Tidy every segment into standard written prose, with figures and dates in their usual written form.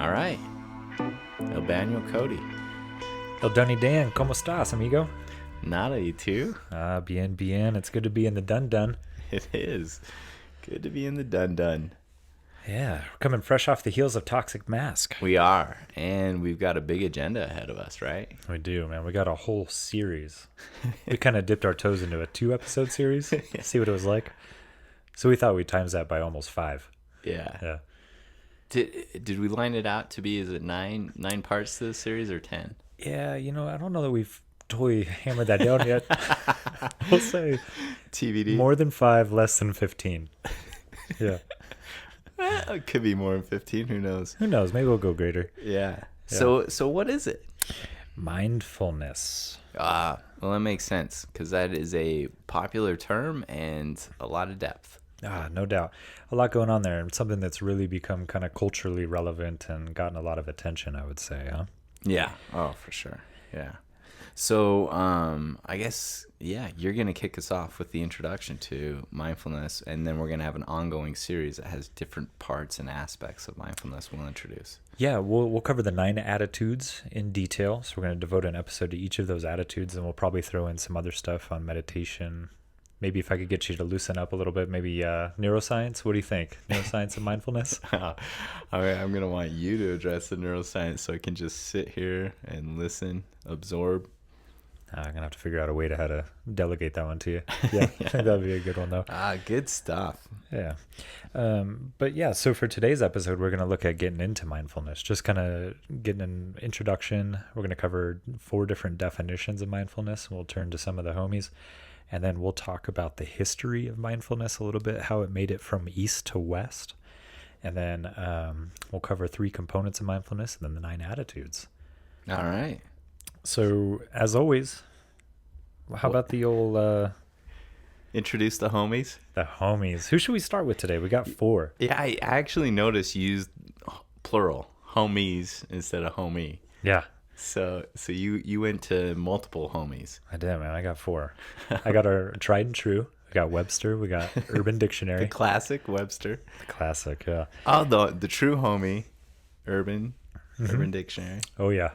All right. El Baño Cody. El Dunny Dan, ¿cómo estás, amigo? Nada, you too? Bien, bien. It's good to be in the dun-dun. It is. Good to be in the dun-dun. Yeah, we're coming fresh off the heels of Toxic Mask. We are. And we've got a big agenda ahead of us, right? We do, man. We got a whole series. We kind of dipped our toes into a 2-episode series, see what it was like. So we thought we'd times that by almost 5. Yeah. Did we line it out to be, is it nine parts to the series or 10? Yeah, I don't know that we've totally hammered that down yet. We'll say TBD. more than 5, less than 15. Yeah. It could be more than 15. Who knows? Who knows? Maybe we'll go greater. Yeah. So what is it? Mindfulness. Well, that makes sense because that is a popular term and a lot of depth. No doubt. A lot going on there, and something that's really become kind of culturally relevant and gotten a lot of attention, I would say, huh? Yeah. Oh, for sure. Yeah. So, I guess, you're going to kick us off with the introduction to mindfulness, and then we're going to have an ongoing series that has different parts and aspects of mindfulness we'll introduce. Yeah, we'll cover the 9 attitudes in detail. So we're going to devote an episode to each of those attitudes, and we'll probably throw in some other stuff on meditation. Maybe if I could get you to loosen up a little bit, maybe neuroscience. What do you think? Neuroscience and mindfulness? All right, I'm going to want you to address the neuroscience so I can just sit here and listen, absorb. I'm going to have to figure out a way to how to delegate that one to you. Yeah, I think that would be a good one, though. Good stuff. Yeah. But yeah, so for today's episode, we're going to look at getting into mindfulness, just kind of getting an introduction. We're going to cover 4 different definitions of mindfulness. We'll turn to some of the homies. And then we'll talk about the history of mindfulness a little bit, how it made it from east to west. And then we'll cover 3 components of mindfulness and then the 9 attitudes. All right. So, as always, how about the old... Introduce the homies? The homies. Who should we start with today? We got 4. Yeah, I actually noticed you used plural, homies instead of homie. Yeah. So you went to multiple homies. I did, man. I got 4. I got our tried and true. We got Webster. We got Urban Dictionary. The classic Webster. The classic, yeah. Oh, the true homie, Urban Dictionary. Oh, yeah.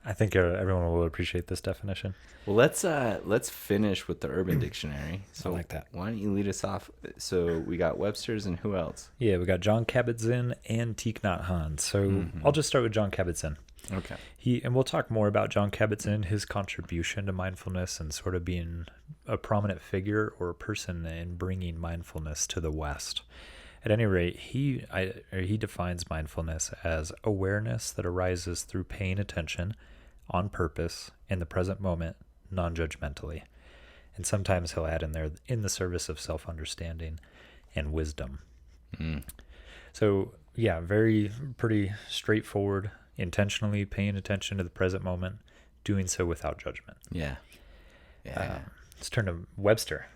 I think everyone will appreciate this definition. Well, let's finish with the Urban Dictionary. So I like that. Why don't you lead us off? So we got Webster's and who else? Yeah, we got Jon Kabat-Zinn and Thich Nhat Hanh. So I'll just start with Jon Kabat-Zinn. Okay. And we'll talk more about Jon Kabat-Zinn, his contribution to mindfulness, and sort of being a prominent figure or a person in bringing mindfulness to the West. At any rate, he defines mindfulness as awareness that arises through paying attention on purpose in the present moment, non-judgmentally. And sometimes he'll add in there, in the service of self-understanding and wisdom. So, yeah, pretty straightforward. Intentionally paying attention to the present moment, doing so without judgment. Yeah. Let's turn to Webster.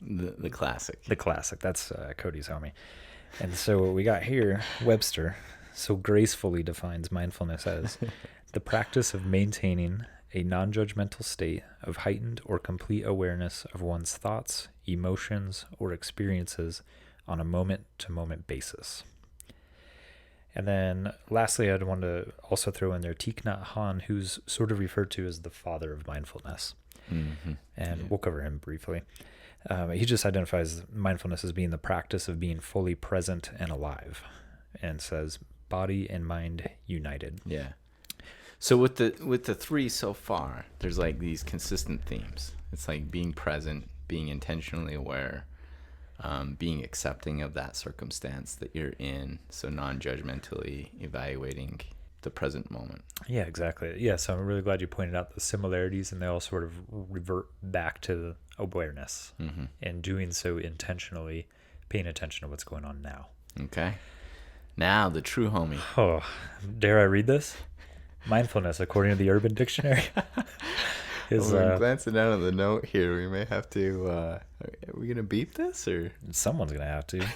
The classic. The classic. That's Cody's homie. And so what we got here, Webster, so gracefully defines mindfulness as the practice of maintaining a non-judgmental state of heightened or complete awareness of one's thoughts, emotions, or experiences on a moment-to-moment basis. And then lastly, I'd want to also throw in there Thich Nhat Hanh, who's sort of referred to as the father of mindfulness. And we'll cover him briefly. He just identifies mindfulness as being the practice of being fully present and alive, and says body and mind united. Yeah. So with the 3 so far, there's like these consistent themes. It's like being present, being intentionally aware, being accepting of that circumstance that you're in, so non-judgmentally evaluating the present moment. Yeah, exactly. Yeah, so I'm really glad you pointed out the similarities, and they all sort of revert back to awareness, and doing so intentionally, paying attention to what's going on now. Okay. Now, the true homie. Oh, dare I read this? Mindfulness, according to the Urban Dictionary. We're glancing down at the note here. We may have to. Are we gonna beep this or? Someone's gonna have to.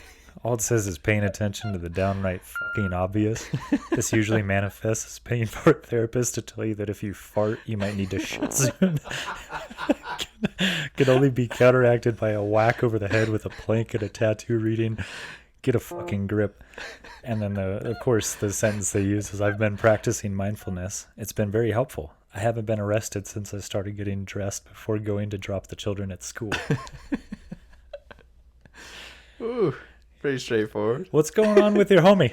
All it says is paying attention to the downright fucking obvious. This usually manifests as paying for a therapist to tell you that if you fart, you might need to shit soon. Can only be counteracted by a whack over the head with a plank and a tattoo reading, Get a fucking grip. And then, of course, the sentence they use is, I've been practicing mindfulness. It's been very helpful. I haven't been arrested since I started getting dressed before going to drop the children at school. Ooh, pretty straightforward. What's going on with your homie?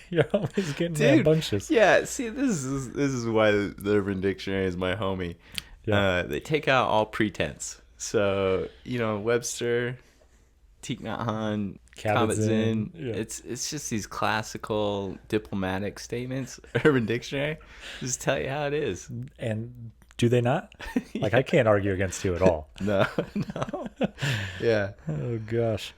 Your homie's getting rambunctious. Yeah, see, this is why the Urban Dictionary is my homie. Yeah. They take out all pretense. So, Webster, Thich Nhat Hanh, Kabat-Zinn. Yeah. It's just these classical diplomatic statements. Urban Dictionary just tell you how it is. And do they not? Yeah. Like, I can't argue against you at all. No. Yeah. Oh, gosh.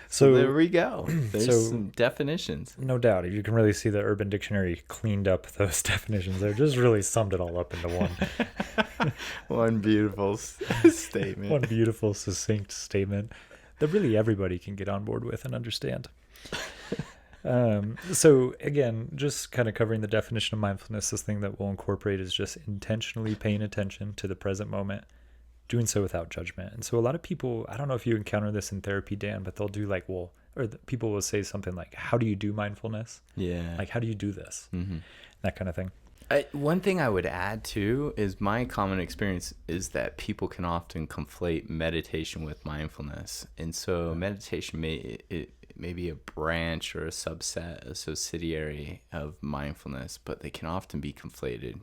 So there we go. There's so- some definitions. No doubt. You can really see the Urban Dictionary cleaned up those definitions. They just really summed it all up into one. One beautiful statement. One beautiful, succinct statement that really everybody can get on board with and understand. So again, just kind of covering the definition of mindfulness, this thing that we'll incorporate is just intentionally paying attention to the present moment, doing so without judgment. And so a lot of people, I don't know if you encounter this in therapy, Dan, but they'll do like, people will say something like, how do you do mindfulness? Yeah. Like, how do you do this? Mm-hmm. That kind of thing. One thing I would add too is my common experience is that people can often conflate meditation with mindfulness, and so meditation may be a branch or a subset, a subsidiary of mindfulness, but they can often be conflated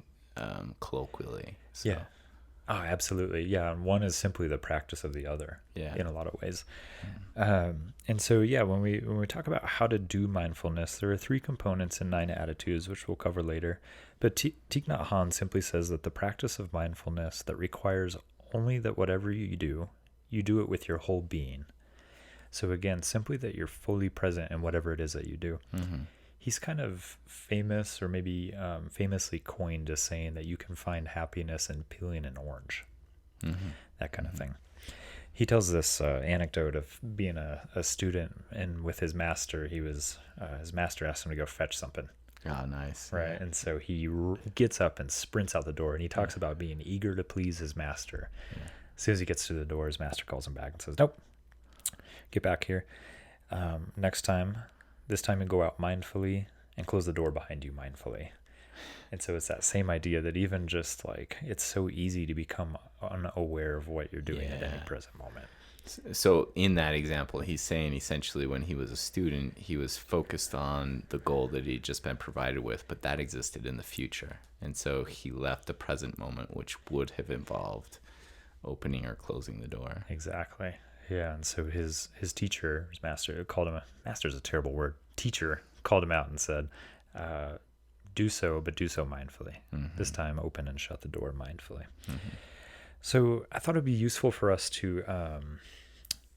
colloquially. So. Yeah. Oh, absolutely. Yeah. And one is simply the practice of the other. Yeah. In a lot of ways. And so, yeah, when we talk about how to do mindfulness, there are 3 components and 9 attitudes, which we'll cover later. But Thich Nhat Hanh simply says that the practice of mindfulness that requires only that whatever you do it with your whole being. So again, simply that you're fully present in whatever it is that you do. Mm-hmm. He's kind of famous, or maybe famously coined as saying that you can find happiness in peeling an orange, that kind of thing. He tells this anecdote of being a student, and with his master, his master asked him to go fetch something. Oh, nice. Right. Yeah. And so he gets up and sprints out the door, and he talks about being eager to please his master. Yeah. As soon as he gets to the door, his master calls him back and says, nope, get back here. This time you go out mindfully and close the door behind you mindfully. And so it's that same idea that even just like, it's so easy to become unaware of what you're doing at any present moment. So in that example, he's saying essentially when he was a student, he was focused on the goal that he'd just been provided with, but that existed in the future. And so he left the present moment, which would have involved opening or closing the door. Exactly. Yeah. And so his teacher, his master, called him master's a terrible word. Teacher called him out and said, do so, but do so mindfully. Mm-hmm. This time, open and shut the door mindfully. Mm-hmm. So I thought it'd be useful for us to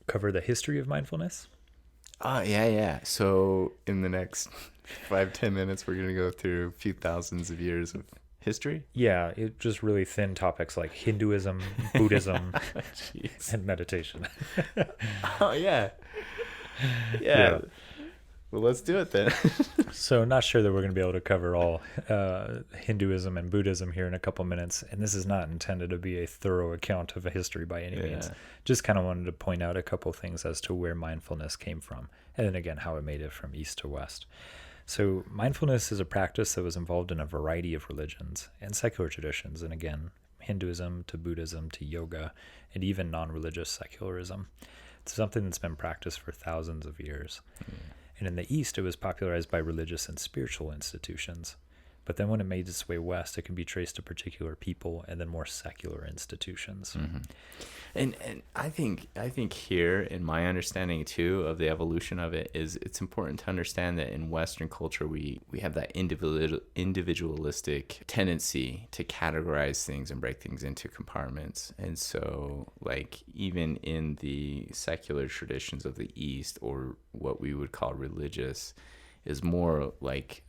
cover the history of mindfulness. Oh, yeah. So in the next 5-10 minutes, we're going to go through a few thousands of years of history. Yeah, it just really thin topics like Hinduism, Buddhism, and meditation. Oh, yeah. Yeah. Well, let's do it then. So not sure that we're going to be able to cover all Hinduism and Buddhism here in a couple minutes. And this is not intended to be a thorough account of a history by any means. Just kind of wanted to point out a couple things as to where mindfulness came from. And then again, how it made it from east to west. So mindfulness is a practice that was involved in a variety of religions and secular traditions. And again, Hinduism to Buddhism to yoga and even non-religious secularism. It's something that's been practiced for thousands of years. And in the East, it was popularized by religious and spiritual institutions. But then when it made its way west, it can be traced to particular people and then more secular institutions. Mm-hmm. And I think here, in my understanding too of the evolution of it, is it's important to understand that in Western culture we have that individualistic tendency to categorize things and break things into compartments. And so, like, even in the secular traditions of the East, or what we would call religious, is more like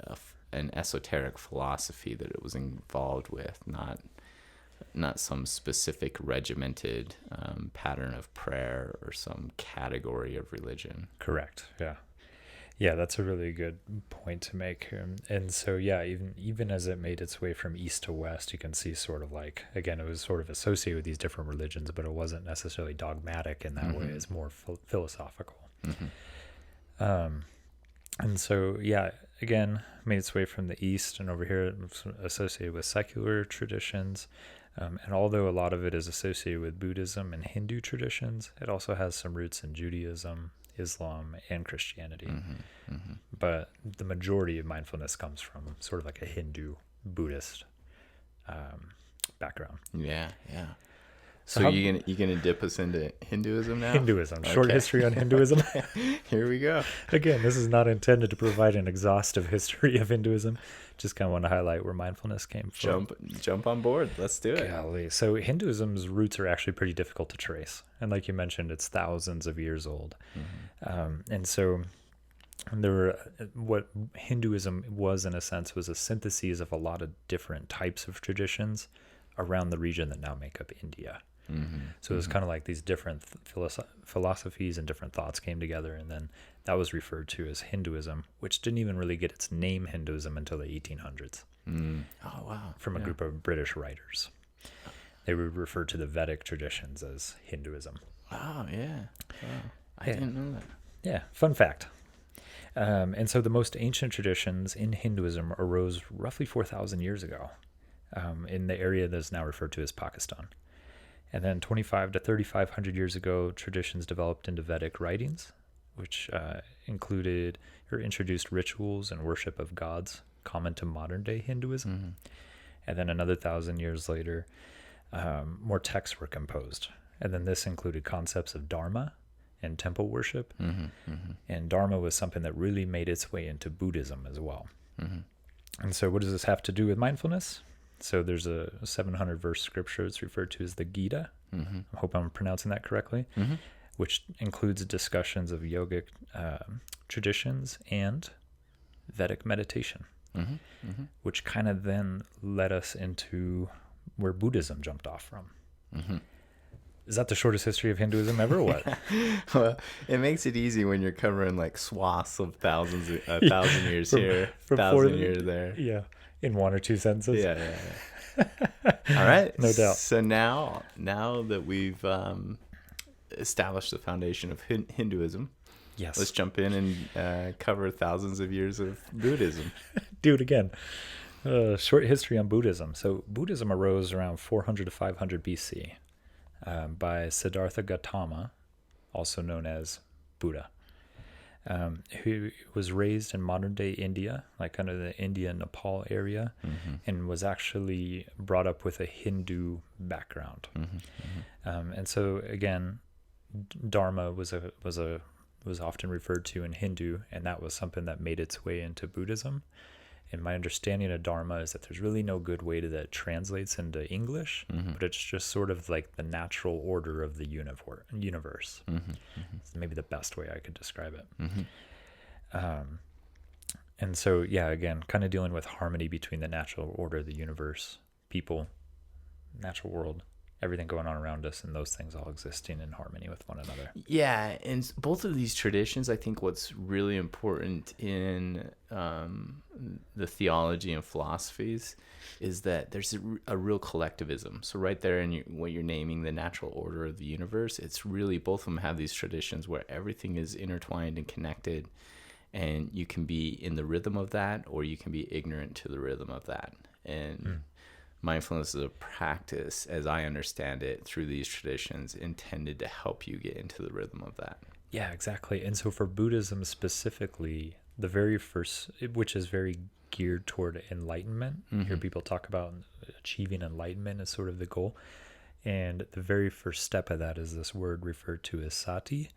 an esoteric philosophy that it was involved with, not some specific regimented pattern of prayer or some category of religion. Correct. Yeah, that's a really good point to make. And so, yeah, even as it made its way from east to west, you can see sort of like, again, it was sort of associated with these different religions, but it wasn't necessarily dogmatic in that way. It's more philosophical. And so, yeah, again, made its way from the East, and over here it was associated with secular traditions. And although a lot of it is associated with Buddhism and Hindu traditions, it also has some roots in Judaism, Islam, and Christianity. But the majority of mindfulness comes from sort of like a Hindu Buddhist background. Yeah. So you gonna dip us into Hinduism now? Hinduism, short history on Hinduism. Here we go. Again, this is not intended to provide an exhaustive history of Hinduism. Just kind of want to highlight where mindfulness came from. Jump on board. Let's do it. Golly. So Hinduism's roots are actually pretty difficult to trace, and like you mentioned, it's thousands of years old. And so what Hinduism was, in a sense, was a synthesis of a lot of different types of traditions around the region that now make up India. So it was kind of like these different philosophies and different thoughts came together, and then that was referred to as Hinduism, which didn't even really get its name Hinduism until the 1800s. Oh, wow. From a group of British writers. They would refer to the Vedic traditions as Hinduism. Wow, yeah. Wow. I didn't know that. Yeah, fun fact. And so the most ancient traditions in Hinduism arose roughly 4,000 years ago in the area that is now referred to as Pakistan. And then 25 to 3,500 years ago, traditions developed into Vedic writings, which included or introduced rituals and worship of gods common to modern-day Hinduism. And then another 1,000 years later, more texts were composed. And then this included concepts of dharma and temple worship. And dharma was something that really made its way into Buddhism as well. And so what does this have to do with mindfulness? So there's a 700-verse scripture. It's referred to as the Gita. I hope I'm pronouncing that correctly, which includes discussions of yogic traditions and Vedic meditation, which kind of then led us into where Buddhism jumped off from. Is that the shortest history of Hinduism ever, or what? Well, it makes it easy when you're covering like swaths of thousands, 1,000 years here, 1,000 years there. Yeah, in one or two sentences. Yeah. All right. No doubt. So now that we've established the foundation of Hinduism, Yes. let's jump in and cover thousands of years of Buddhism. Do it again. Short history on Buddhism. So Buddhism arose around 400 to 500 BC by Siddhartha Gautama, also known as Buddha, who was raised in modern-day India, like under the India-Nepal area, and was actually brought up with a Hindu background. And so, again, Dharma was often referred to in Hindu, and that was something that made its way into Buddhism. And my understanding of Dharma is that there's really no good way that translates into English, but it's just sort of like the natural order of the universe. It's maybe the best way I could describe it. And so, yeah, again, kind of dealing with harmony between the natural order of the universe, people, natural world, everything going on around us, and those things all existing in harmony with one another. Yeah, and both of these traditions, I think what's really important in the theology and philosophies is that there's a real collectivism. So right there in what you're naming, the natural order of the universe, it's really, both of them have these traditions where everything is intertwined and connected, and you can be in the rhythm of that, or you can be ignorant to the rhythm of that. And mindfulness is a practice, as I understand it, through these traditions intended to help you get into the rhythm of that. Yeah, exactly. And so for Buddhism specifically, the very first, which is very geared toward enlightenment, you hear people talk about achieving enlightenment as sort of the goal. And the very first step of that is this word referred to as sati,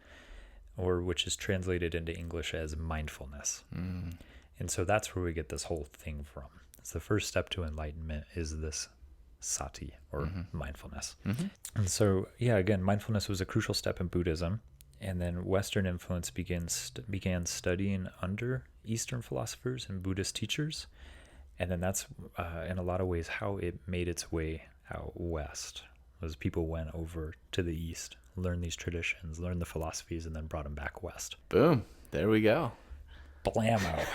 or which is translated into English as mindfulness. And so that's where we get this whole thing from. It's the first step to enlightenment is this sati, or mindfulness. And so, yeah, again, mindfulness was a crucial step in Buddhism. And then Western influence began studying under Eastern philosophers and Buddhist teachers. And then that's, in a lot of ways, how it made its way out west, was people went over to the East, learned these traditions, learned the philosophies, and then brought them back west. Boom. There we go. Blammo.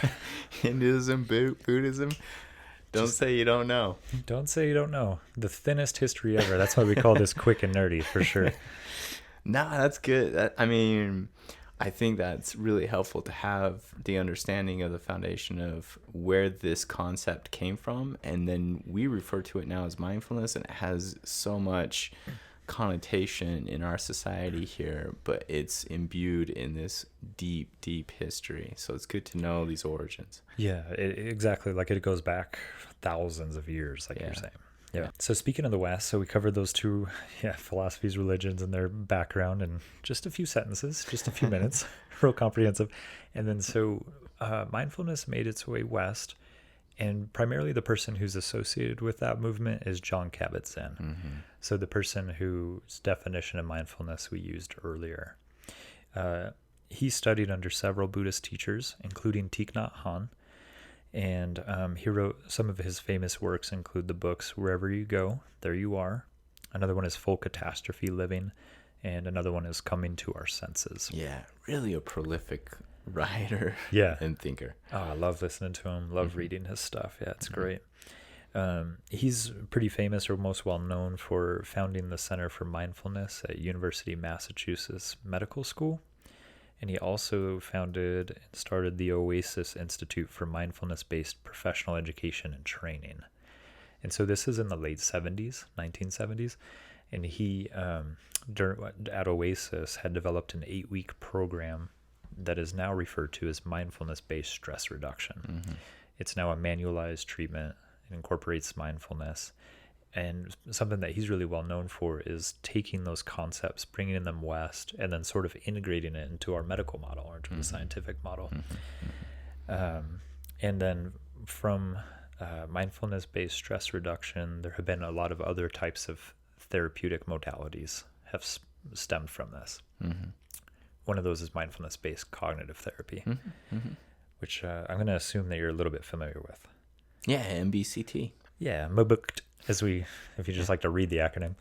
Hinduism, Buddhism. Don't say you don't know. Don't say you don't know. The thinnest history ever. That's why we call this quick and nerdy, for sure. Nah, that's good. I I think that's really helpful to have the understanding of the foundation of where this concept came from. And then we refer to it now as mindfulness, and it has so much connotation in our society here, but it's imbued in this deep history. So it's good to know these origins. Yeah, exactly. Like it goes back thousands of years, like you're saying. Yeah. So speaking of the West, so we covered those two philosophies, religions, and their background in just a few sentences, just a few minutes, real comprehensive. And then so mindfulness made its way west, and primarily the person who's associated with that movement is Jon Kabat-Zinn. Mm-hmm. So the person whose definition of mindfulness we used earlier. He studied under several Buddhist teachers, including Thich Nhat Hanh. And he wrote some of his famous works include the books Wherever You Go, There You Are. Another one is Full Catastrophe Living. And another one is Coming to Our Senses. Yeah, really a prolific writer and thinker. Oh, I love listening to him. Love reading his stuff. Yeah, it's great. He's pretty famous or most well known for founding the Center for Mindfulness at University of Massachusetts Medical School. And he also founded and started the Oasis Institute for Mindfulness-Based Professional Education and Training. And so this is in the late 70s, 1970s. And he, at Oasis, had developed an 8-week program that is now referred to as mindfulness-based stress reduction. Mm-hmm. It's now a manualized treatment. It incorporates mindfulness. And something that he's really well known for is taking those concepts, bringing them west, and then sort of integrating it into our medical model or into the scientific model. And then from mindfulness-based stress reduction, there have been a lot of other types of therapeutic modalities have stemmed from this. Mm-hmm. One of those is mindfulness-based cognitive therapy, which I'm going to assume that you're a little bit familiar with. Yeah, MBCT. Yeah, MBCT. If you just like to read the acronym.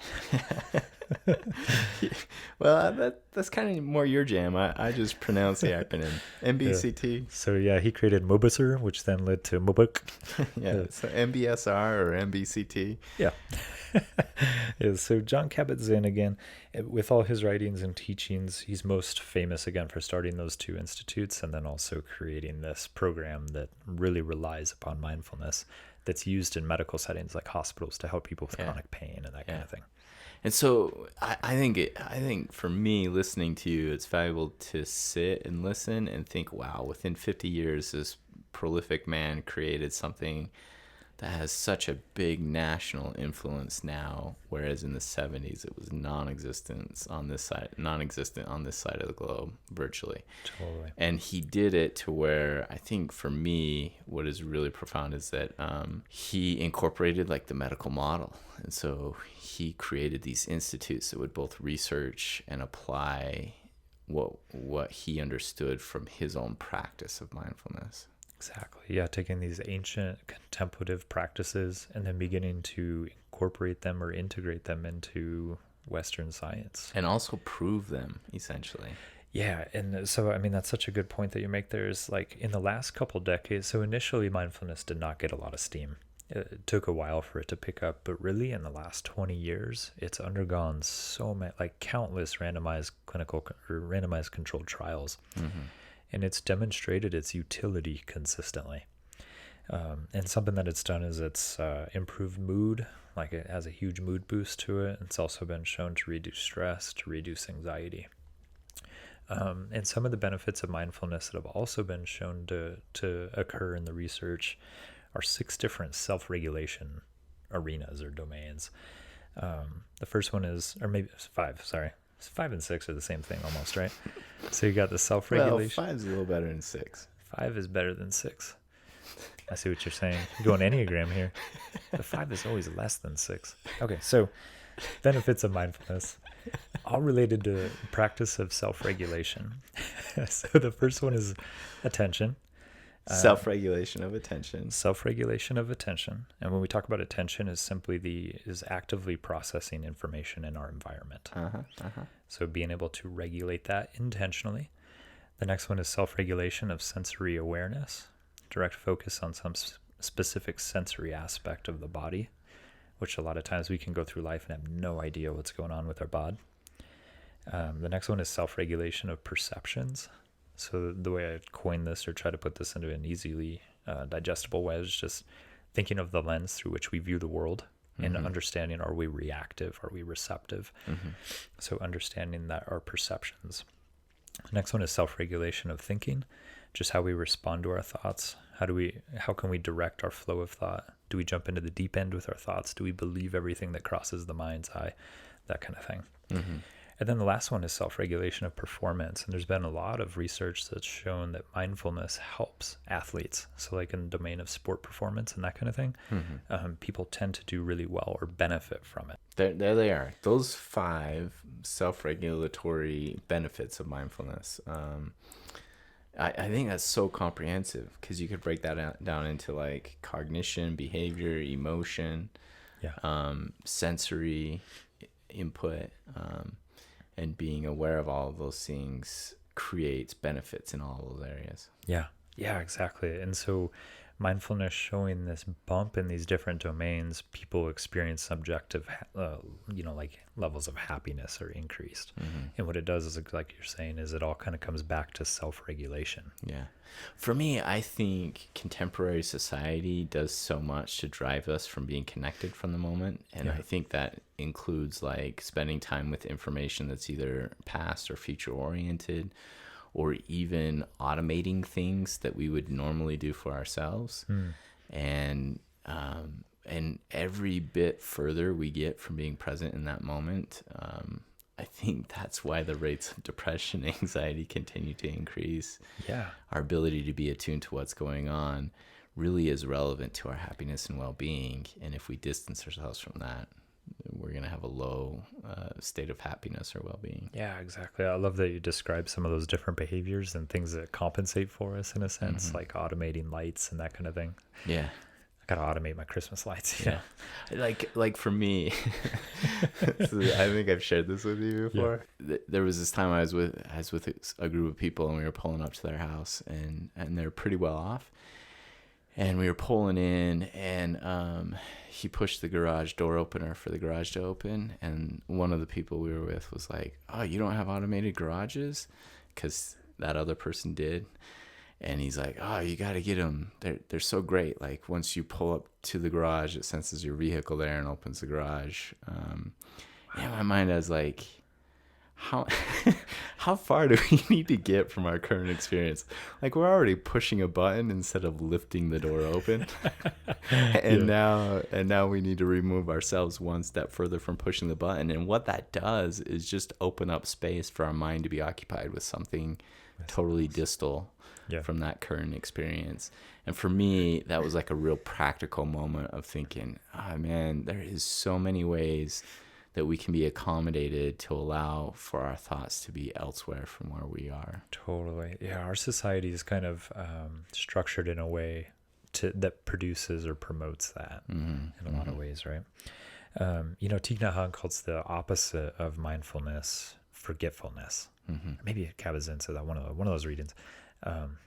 Well, that's kind of more your jam. I just pronounce the acronym MBCT. Yeah. So he created Mobusser, which then led to MBCT. So MBSR or MBCT. Yeah. So Jon Kabat-Zinn, again, with all his writings and teachings, he's most famous again for starting those two institutes and then also creating this program that really relies upon mindfulness that's used in medical settings like hospitals to help people with chronic pain and that kind of thing. And so I think for me, listening to you, it's valuable to sit and listen and think, wow, within 50 years, this prolific man created something that has such a big national influence now, whereas in the 70s it was non-existent on this side of the globe, virtually. Totally. And he did it to where I think for me, what is really profound is that he incorporated like the medical model. And so he created these institutes that would both research and apply what he understood from his own practice of mindfulness. Exactly. Yeah, taking these ancient contemplative practices and then beginning to incorporate them or integrate them into Western science. And also prove them, essentially. Yeah, and so, I mean, that's such a good point that you make there is like in the last couple decades, so initially mindfulness did not get a lot of steam. It took a while for it to pick up, but really in the last 20 years, it's undergone so many, like countless randomized controlled trials. Mm-hmm. And it's demonstrated its utility consistently. And something that it's done is it's improved mood, like it has a huge mood boost to it. It's also been shown to reduce stress, to reduce anxiety. And some of the benefits of mindfulness that have also been shown to occur in the research are 6 different self-regulation arenas or domains. The first one is, or maybe it's 5, sorry. 5 and 6 are the same thing almost, right? So you got the self-regulation. Well, 5's a little better than 6. 5 is better than 6. I see what you're saying. You're going Enneagram here. The 5 is always less than 6. Okay, so benefits of mindfulness, all related to practice of self-regulation. So the first one is attention. Self-regulation of attention. Self-regulation of attention. And when we talk about attention, is actively processing information in our environment. So being able to regulate that intentionally. The next one is self-regulation of sensory awareness. Direct focus on some specific sensory aspect of the body, which a lot of times we can go through life and have no idea what's going on with our bod. The next one is self-regulation of perceptions. So the way I coined this or try to put this into an easily digestible way is just thinking of the lens through which we view the world and understanding, are we reactive? Are we receptive? So understanding that our perceptions. Next one is self-regulation of thinking, just how we respond to our thoughts. How can we direct our flow of thought? Do we jump into the deep end with our thoughts? Do we believe everything that crosses the mind's eye? That kind of thing. And then the last one is self-regulation of performance. And there's been a lot of research that's shown that mindfulness helps athletes. So like in the domain of sport performance and that kind of thing, people tend to do really well or benefit from it. There they are. Those 5 self-regulatory benefits of mindfulness. I think that's so comprehensive, because you could break that down into like cognition, behavior, emotion, sensory input, and being aware of all of those things creates benefits in all those areas. Yeah, exactly. And so mindfulness showing this bump in these different domains, people experience subjective, like levels of happiness are increased. And what it does is, like you're saying, is it all kind of comes back to self-regulation. Yeah. For me, I think contemporary society does so much to drive us from being connected from the moment. And I think that includes like spending time with information that's either past or future oriented, or even automating things that we would normally do for ourselves. And every bit further we get from being present in that moment, I think that's why the rates of depression, anxiety continue to increase. Our ability to be attuned to what's going on really is relevant to our happiness and well-being. And if we distance ourselves from that, we're going to have a low state of happiness or well-being. Yeah, exactly. I love that you describe some of those different behaviors and things that compensate for us in a sense, like automating lights and that kind of thing. Yeah. I got to automate my Christmas lights. Yeah. Like for me, so I think I've shared this with you before. There was this time I was with a group of people, and we were pulling up to their house, and they're pretty well off. And we were pulling in, and he pushed the garage door opener for the garage to open. And one of the people we were with was like, "Oh, you don't have automated garages?" Because that other person did. And he's like, "Oh, you got to get them. They're so great. Like once you pull up to the garage, it senses your vehicle there and opens the garage." In my mind, I was like, how far do we need to get from our current experience? Like we're already pushing a button instead of lifting the door open. And now we need to remove ourselves one step further from pushing the button. And what that does is just open up space for our mind to be occupied with something totally distal from that current experience. And for me, that was like a real practical moment of thinking, oh man, there is so many ways that we can be accommodated to allow for our thoughts to be elsewhere from where we are. Totally. Yeah, our society is kind of structured in a way that produces or promotes that in a lot of ways, right? Thich Nhat Hanh calls the opposite of mindfulness forgetfulness. Maybe Kabat-Zinn, that one of those readings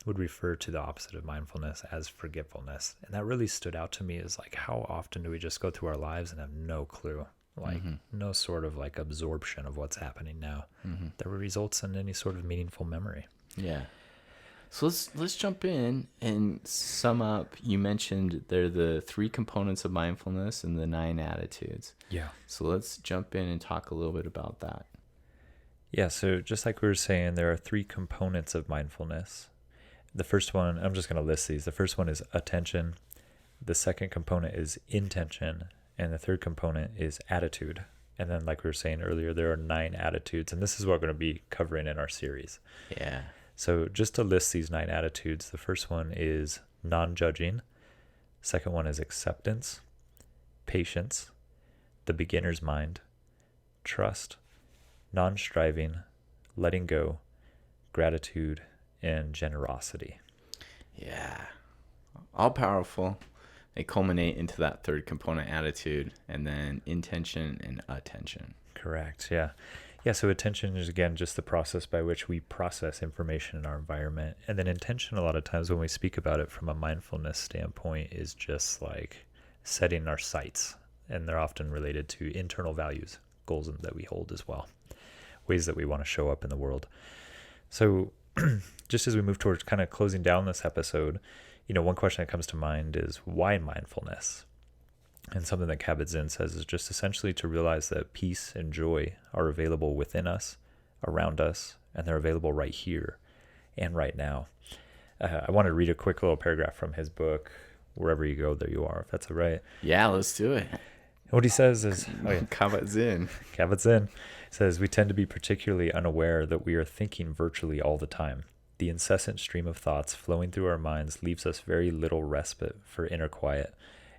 would refer to the opposite of mindfulness as forgetfulness. And that really stood out to me, is like, how often do we just go through our lives and have no clue? Like no sort of like absorption of what's happening now that results in any sort of meaningful memory. Yeah. So let's jump in and sum up. You mentioned they're the 3 components of mindfulness and the 9 attitudes. Yeah. So let's jump in and talk a little bit about that. Yeah. So just like we were saying, there are 3 components of mindfulness. The first one, I'm just going to list these. The first one is attention. The second component is intention. And the third component is attitude. And then, like we were saying earlier, there are 9 attitudes. And this is what we're going to be covering in our series. Yeah. So just to list these 9 attitudes, the first one is non-judging. Second one is acceptance, patience, the beginner's mind, trust, non-striving, letting go, gratitude, and generosity. Yeah. All powerful. They culminate into that third component, attitude, and then intention and attention. Correct. Yeah. Yeah. So attention is, again, just the process by which we process information in our environment. And then intention, a lot of times when we speak about it from a mindfulness standpoint, is just like setting our sights. And they're often related to internal values, goals that we hold as well. ways that we want to show up in the world. So just as we move towards kind of closing down this episode, one question that comes to mind is why mindfulness? And something that Kabat-Zinn says is just essentially to realize that peace and joy are available within us, around us, and they're available right here and right now. I want to read a quick little paragraph from his book, Wherever You Go, There You Are, if that's all right. Yeah, let's do it. What he says is, Kabat-Zinn says, we tend to be particularly unaware that we are thinking virtually all the time. The incessant stream of thoughts flowing through our minds leaves us very little respite for inner quiet,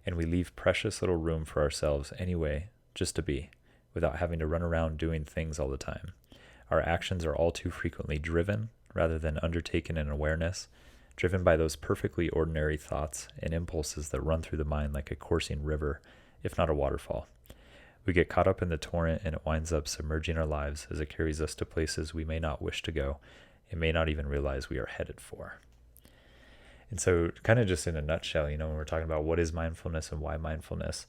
and we leave precious little room for ourselves anyway, just to be, without having to run around doing things all the time. Our actions are all too frequently driven, rather than undertaken in awareness, driven by those perfectly ordinary thoughts and impulses that run through the mind like a coursing river, if not a waterfall. We get caught up in the torrent, and it winds up submerging our lives as it carries us to places we may not wish to go and may not even realize we are headed for. And so kind of just in a nutshell, when we're talking about what is mindfulness and why mindfulness,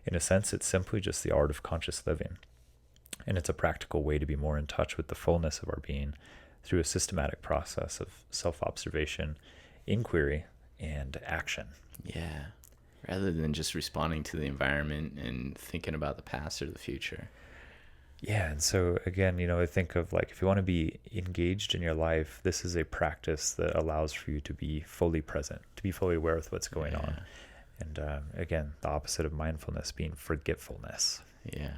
in a sense, it's simply just the art of conscious living. And it's a practical way to be more in touch with the fullness of our being through a systematic process of self-observation, inquiry, and action. Yeah. Rather than just responding to the environment and thinking about the past or the future. Yeah, and so again, I think of if you want to be engaged in your life, this is a practice that allows for you to be fully present, to be fully aware with what's going on. And again, the opposite of mindfulness being forgetfulness. Yeah.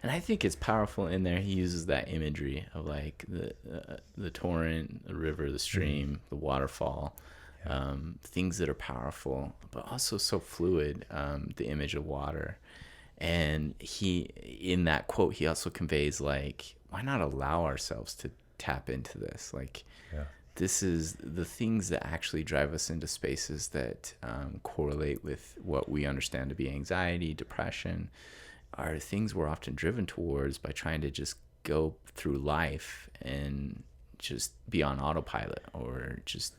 And I think it's powerful in there. He uses that imagery of the torrent, the river, the stream, the waterfall, things that are powerful, but also so fluid, the image of water. And in that quote, he also conveys why not allow ourselves to tap into this? This is the things that actually drive us into spaces that correlate with what we understand to be anxiety, depression, are things we're often driven towards by trying to just go through life and just be on autopilot or just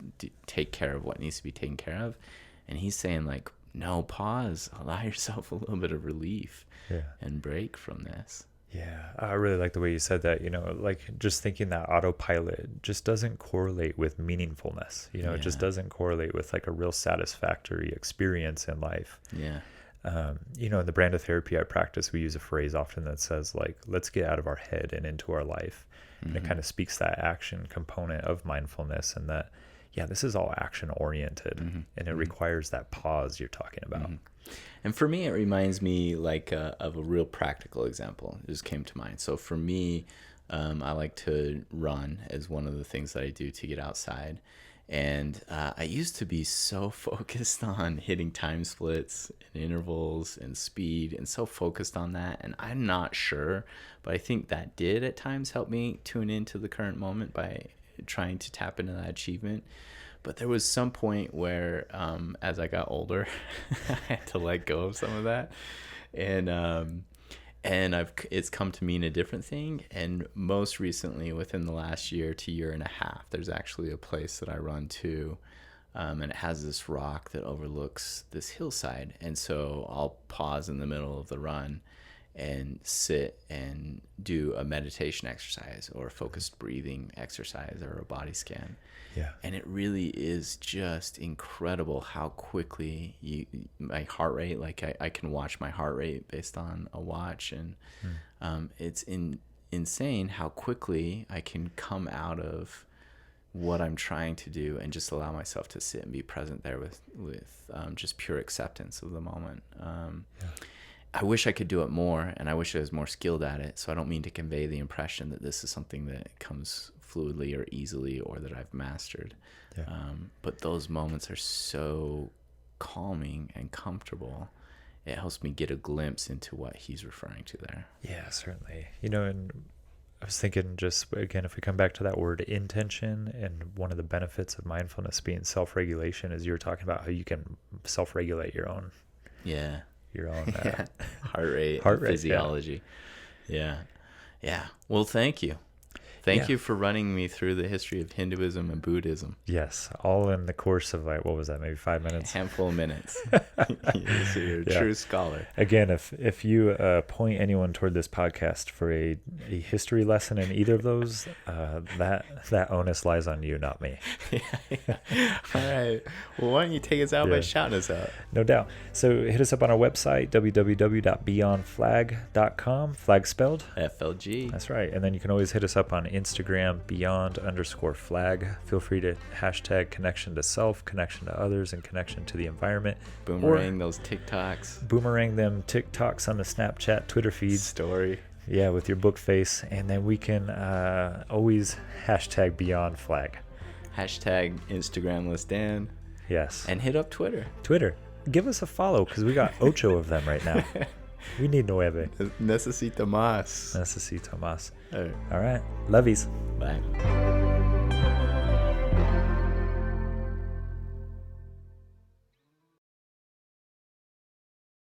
take care of what needs to be taken care of. And he's saying no, pause, allow yourself a little bit of relief and break from this. Yeah, I really like the way you said that, just thinking that autopilot just doesn't correlate with meaningfulness. It just doesn't correlate with a real satisfactory experience in life. Yeah. In the brand of therapy I practice, we use a phrase often that says let's get out of our head and into our life. And it kind of speaks that action component of mindfulness, and that, this is all action oriented, and it requires that pause you're talking about. And for me, it reminds me of a real practical example. It just came to mind. So for me, I like to run as one of the things that I do to get outside. And I used to be so focused on hitting time splits and intervals and speed and so focused on that. And I'm not sure, but I think that did at times help me tune into the current moment by trying to tap into that achievement. But there was some point where as I got older, I had to let go of some of that. And it's come to mean a different thing. And most recently, within the last year to year and a half, there's actually a place that I run to, and it has this rock that overlooks this hillside. And so I'll pause in the middle of the run and sit and do a meditation exercise or a focused breathing exercise or a body scan. Yeah. And it really is just incredible how quickly my heart rate, I can watch my heart rate based on a watch. And it's insane how quickly I can come out of what I'm trying to do and just allow myself to sit and be present there with just pure acceptance of the moment. I wish I could do it more, and I wish I was more skilled at it. So I don't mean to convey the impression that this is something that comes fluidly or easily or that I've mastered. Yeah. But those moments are so calming and comfortable. It helps me get a glimpse into what he's referring to there. Yeah, certainly. And I was thinking just, again, if we come back to that word intention, and one of the benefits of mindfulness being self-regulation is you were talking about how you can self-regulate your own heart rate, physiology. Yeah. Well, thank you. Thank Yeah. you for running me through the history of Hinduism and Buddhism. Yes, all in the course of like, what was that, maybe 5 minutes? A handful of minutes. So you're a Yeah. true scholar. Again, if you point anyone toward this podcast for a history lesson in either of those, that onus lies on you, not me. Yeah. All right. Well, why don't you take us out by Yeah. shouting us out? No doubt. So hit us up on our website, www.beyondflag.com, flag spelled. FLG. That's right. And then you can always hit us up on Instagram, beyond_flag. Feel free to hashtag connection to self, connection to others, and connection to the environment. Boomerang those TikToks. Boomerang them TikToks on the Snapchat, Twitter feeds. Story. Yeah, with your book face. And then we can always hashtag beyond flag. Hashtag Instagram list Dan. Yes. And hit up Twitter. Twitter. Give us a follow because we got 8 of them right now. We need 9. Necesito más. Necesito más. All right. All right. Lovies. Bye.